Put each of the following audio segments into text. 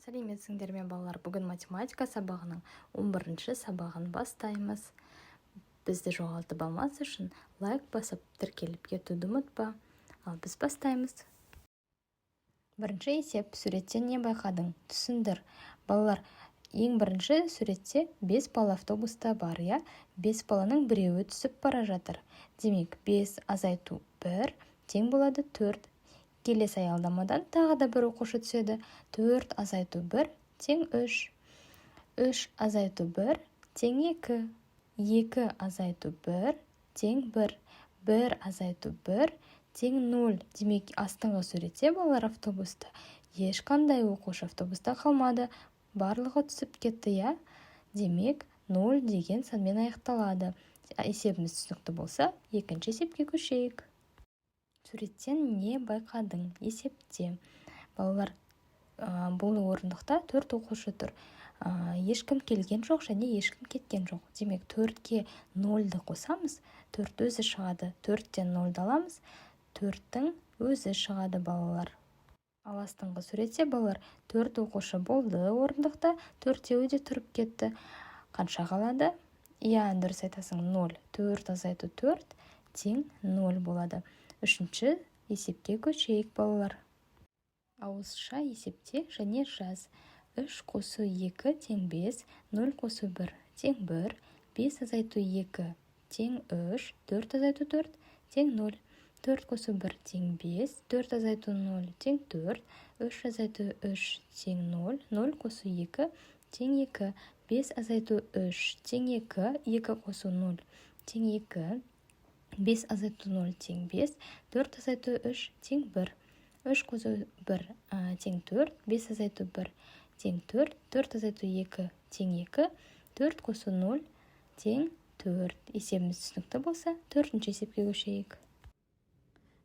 Сәлеметсіңдер ме балалар? Бүгін математика сабағының 11-ші сабағын бастаймыз. Бізді жоғалтып алмас үшін лайк басып тіркеліп кетуді ұмытпа. Ал біз бастаймыз. Бірінші есеп: суреттен не байқадың? Түсіндір. Балалар, ең бірінші суретте 5 бала автобуста бар, я? 5 баланың біреуі түсіп бара жатыр. Демек, 5 азайту 1 тең болады 4. Келесі аялдамадан тағы да бір оқушы түседі. 4 азайту 1 тең 3. 3 азайту 1 тең 2. 2 азайту 1 тең 1. 1 азайту 1 тең 0. Демек, астыңғы суретте балалар автобуста. Ешқандай оқушы автобуста қалмады. Барлығы түсіп кетті, я? Демек, 0 деген санмен аяқталады. Есебіміз түсінікті болса, екінші есепке көшейік. Суреттен не байқадың? Есепте. Балалар, бұл орындықта 4 оқушы тұр. Ешкім келген жоқ және ешкім кеткен жоқ. Демек, 4-ке 0-ды қосамыз, 4 өзі шығады. 4-тен 0-ды аламыз, 4-тің өзі шығады балалар. Ал астыңғы суретте балалар 4 оқушы болды орындықта, 4-еуі де тұрып кетті. Қанша қалады? Я, дұрыс айтасың, 0. 4 азайту 4 тең 0 болады. Үшінші есепке көшейік балалар. Ауызша есепте және жаз. 3 қосу 2 тең 5, 0 қосу 1 тең 1, 5 азайту 2 тең 3, 4 азайту 4 тең 0, 4 қосу 1 тең 5, 4 азайту 0 тең 4, 3 азайту 3 тең 0, 0 қосу 2 тең 2, 5 азайту 3 тең 2, 2 қосу 0 тең 2, 5 азайту 0 тең 5, 4 азайту 3 тең 1, 3 қосу 1 тең 4, 5 азайту 1 тең 4, 4 азайту 2 тең 2, 4 қосу 0 тең 4. Есебіміз түсінікті болса, 4-ші есепке көшейік.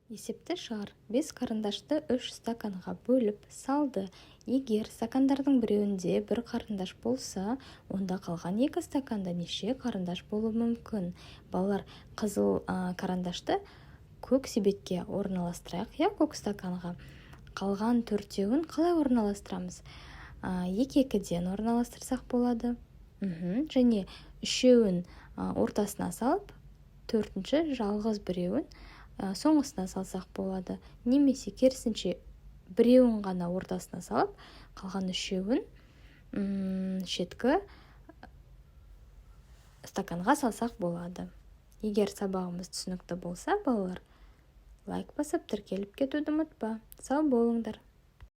Есепті шығар. 5 қарындашты 3 стаканға бөліп салды. Егер стакандардың біреуінде бір қарындаш болса, онда қалған 2 стаканда неше қарындаш болуы мүмкін? Балалар, қызыл қарындашты көк себетке орналастырайық, я, көк стаканға. Қалған 4-еуін қалай орналастырамыз? 2-2-ден орналастырсақ болады. Және 3-еуін ортасына салып, 4-ші жалғыз біреуін соңғысына салсақ болады. Немесе керісінше біреуін ғана ортасына салып, қалған 3-еуін шеткі стаканға салсақ болады. Егер сабағымыз түсінікті болса, балалар, лайк басып тіркеліп кетуді ұмытпа. Сау болыңдар.